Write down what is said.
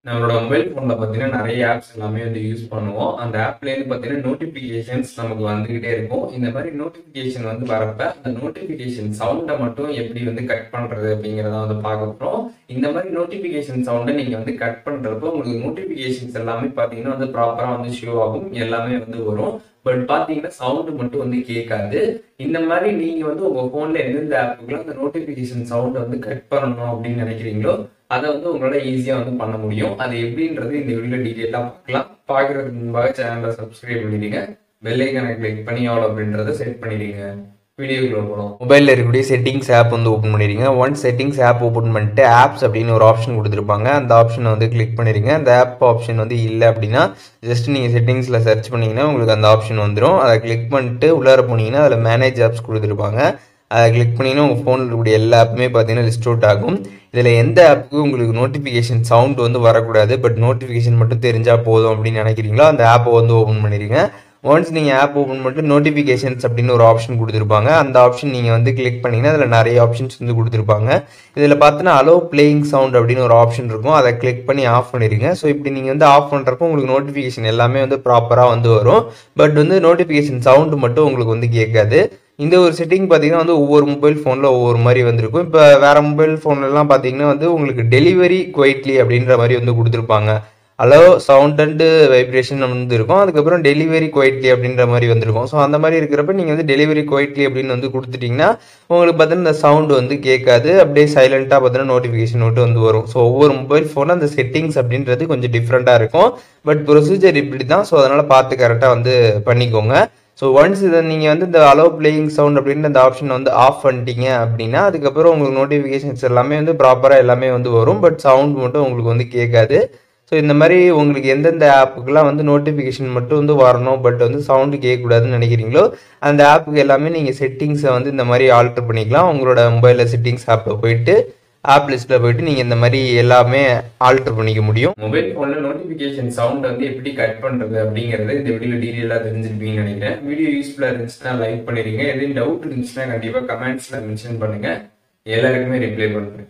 நம்மளோட மொபைல் ஃபோன்ல பார்த்தீங்கன்னா, நெறைய ஆப்ஸ் எல்லாமே வந்து யூஸ் பண்ணுவோம். அந்த ஆப்லேருந்து பார்த்தீங்கன்னா, நோட்டிஃபிகேஷன்ஸ் நமக்கு வந்துகிட்டே இருக்கும். இந்த மாரி நோட்டிஃபிகேஷன் வந்து வரப்ப, அந்த நோட்டிஃபிகேஷன் சவுண்ட மட்டும் எப்படி வந்து கட் பண்றது அப்படிங்கிறத வந்து பார்க்க போறோம். இந்த மாரி நோட்டிஃபிகேஷன் சவுண்ட நீங்க வந்து கட் பண்றப்போ, உங்களுக்கு நோட்டிஃபிகேஷன்ஸ் எல்லாமே பார்த்தீங்கன்னா வந்து ப்ராப்பரா வந்து ஷோ ஆகும். எல்லாமே வந்து வரும். பட் பார்த்தீங்கன்னா, சவுண்ட் மட்டும் வந்து கேட்காது. இந்த மாரி நீங்க வந்து உங்க ஃபோன்ல எந்தெந்த ஆப்புக்குலாம் அந்த நோட்டிஃபிகேஷன் சவுண்ட வந்து கட் பண்ணணும் அப்படின்னு நினைக்கிறீங்களோ, அத வந்து உங்களால ஈஸியா வந்து பண்ண முடியும். அது எப்படின்றது இந்த வீடியோல டீடைலா பார்க்கலாம். பார்க்கறதுக்கு முன்பாக சேனலை சப்ஸ்கிரைப் பண்ணிடுங்க. பெல் ஐகானை கிளிக் பண்ணி ஆல் அப்படின்றத செட் பண்ணிடுங்க. வீடியோக்குள்ள போகலாம். மொபைலில் இருக்கக்கூடிய செட்டிங்ஸ் ஆப் வந்து ஓப்பன் பண்ணிடுங்க. ஒன்ஸ் செட்டிங்ஸ் ஆப் ஓப்பன் பண்ணிட்டு ஆப்ஸ் அப்படின்னு ஒரு ஆப்ஷன் கொடுத்துருப்பாங்க. அந்த ஆப்ஷனை வந்து கிளிக் பண்ணிடுங்க. அந்த ஆப் ஆப்ஷன் வந்து இல்லை அப்படின்னா ஜஸ்ட் நீங்கள் செட்டிங்ஸில் சர்ச் பண்ணிங்கன்னா உங்களுக்கு அந்த ஆப்ஷன் வந்துடும். அதை கிளிக் பண்ணிட்டு உள்ளார போனீங்கன்னா அதில் மேனேஜ் ஆப்ஸ் கொடுத்துருப்பாங்க. அதை கிளிக் பண்ணிங்கன்னா உங்கள் ஃபோனில் இருக்கக்கூடிய எல்லா ஆப்புமே பார்த்தீங்கன்னா லிஸ்ட் அவுட் ஆகும். இதில் எந்த ஆப்புக்கு உங்களுக்கு நோட்டிஃபிகேஷன் சவுண்ட் வந்து வரக்கூடாது, பட் நோட்டிஃபிகேஷன் மட்டும் தெரிஞ்சால் போதும் அப்படின்னு நினைக்கிறீங்களோ அந்த ஆப்பை வந்து ஓப்பன் பண்ணிடுங்க. ஒன்ஸ் நீங்கள் ஆப் ஓப்பன் பண்ணிட்டு நோட்டிஃபிகேஷன்ஸ் அப்படின்னு ஒரு ஆப்ஷன் கொடுத்துருப்பாங்க. அந்த ஆப்ஷன் நீங்கள் வந்து கிளிக் பண்ணிங்கன்னா அதில் நிறைய ஆப்ஷன்ஸ் வந்து கொடுத்துருப்பாங்க. இதில் பார்த்தீங்கன்னா அலோ பிளேயிங் சவுண்ட் அப்படின்னு ஒரு ஆப்ஷன் இருக்கும். அதை கிளிக் பண்ணி ஆஃப் பண்ணிடுங்க. ஸோ இப்படி நீங்கள் வந்து ஆஃப் பண்ணுறப்போ உங்களுக்கு நோட்டிஃபிகேஷன் எல்லாமே வந்து ப்ராப்பராக வந்து வரும். பட் வந்து நோட்டிஃபிகேஷன் சவுண்டு மட்டும் உங்களுக்கு வந்து கேட்காது. இந்த ஒரு செட்டிங் பார்த்தீங்கன்னா வந்து ஒவ்வொரு மொபைல் ஃபோனில் ஒவ்வொரு மாதிரி வந்திருக்கும். இப்போ வேறு மொபைல் ஃபோன்லலாம் பார்த்தீங்கன்னா வந்து உங்களுக்கு டெலிவரி குவைட்லி அப்படின்ற மாதிரி வந்து கொடுத்துருப்பாங்க. அலோ சவுண்ட் அண்டு வைப்ரேஷன் வந்து இருக்கும். அதுக்கப்புறம் டெலிவரி குவைட்லி அப்படின்ற மாதிரி வந்திருக்கும். ஸோ அந்த மாதிரி இருக்கிறப்ப நீங்கள் வந்து டெலிவரி குவைட்லி அப்படின்னு வந்து கொடுத்துட்டிங்கன்னா உங்களுக்கு பார்த்தீங்கன்னா இந்த சவுண்டு வந்து கேட்காது. அப்படியே சைலண்ட்டாக பார்த்தீங்கன்னா நோட்டிஃபிகேஷன் மட்டும் வந்து வரும். ஸோ ஒவ்வொரு மொபைல் ஃபோனில் அந்த செட்டிங்ஸ் அப்படின்றது கொஞ்சம் டிஃப்ரெண்ட்டாக இருக்கும். பட் ப்ரொசீஜர் இப்படி தான். ஸோ அதனால் பார்த்து கரெக்டாக வந்து பண்ணிக்கோங்க. ஸோ ஒன்ஸ் இதை நீங்கள் வந்து இந்த அலோ பிளேயிங் சவுண்ட் அப்படின்ற இந்த ஆப்ஷன் வந்து ஆஃப் பண்ணிட்டீங்க அப்படின்னா அதுக்கப்புறம் உங்களுக்கு நோட்டிஃபிகேஷன்ஸ் எல்லாமே வந்து ப்ராப்பராக எல்லாமே வந்து வரும். பட் சவுண்ட் மட்டும் உங்களுக்கு வந்து கேட்காது. ஸோ இந்த மாதிரி உங்களுக்கு எந்தெந்த ஆப்புக்கெல்லாம் வந்து நோட்டிஃபிகேஷன் மட்டும் வந்து வரணும், பட் வந்து சவுண்டு கேட்கக்கூடாதுன்னு நினைக்கிறீங்களோ அந்த ஆப்புக்கு எல்லாமே நீங்கள் செட்டிங்ஸை வந்து இந்த மாதிரி ஆல்டர் பண்ணிக்கலாம். உங்களோட மொபைலில் செட்டிங்ஸ் ஆப்பில் போயிட்டு ஆப் லிஸ்ட்டில் போயிட்டு நீங்கள் இந்த மாதிரி எல்லாமே ஆல்டர் பண்ணிக்க முடியும். மொபைல் ஃபோனில் நோட்டிஃபிகேஷன் சவுண்ட் வந்து எப்படி கட் பண்ணுறது அப்படிங்கிறத இந்த வீடியோவில் டீட்டெயிலாக தெரிஞ்சிருப்பீங்கன்னு நினைக்கிறேன். வீடியோ யூஸ்ஃபுல்லாக இருந்துச்சுன்னா லைக் பண்ணிடுங்க. எதுவும் டவுட் இருந்துச்சுன்னா கண்டிப்பாக கமெண்ட்ஸில் மென்ஷன் பண்ணுங்கள். எல்லாருக்குமே ரிப்ளை பண்ணுறேன்.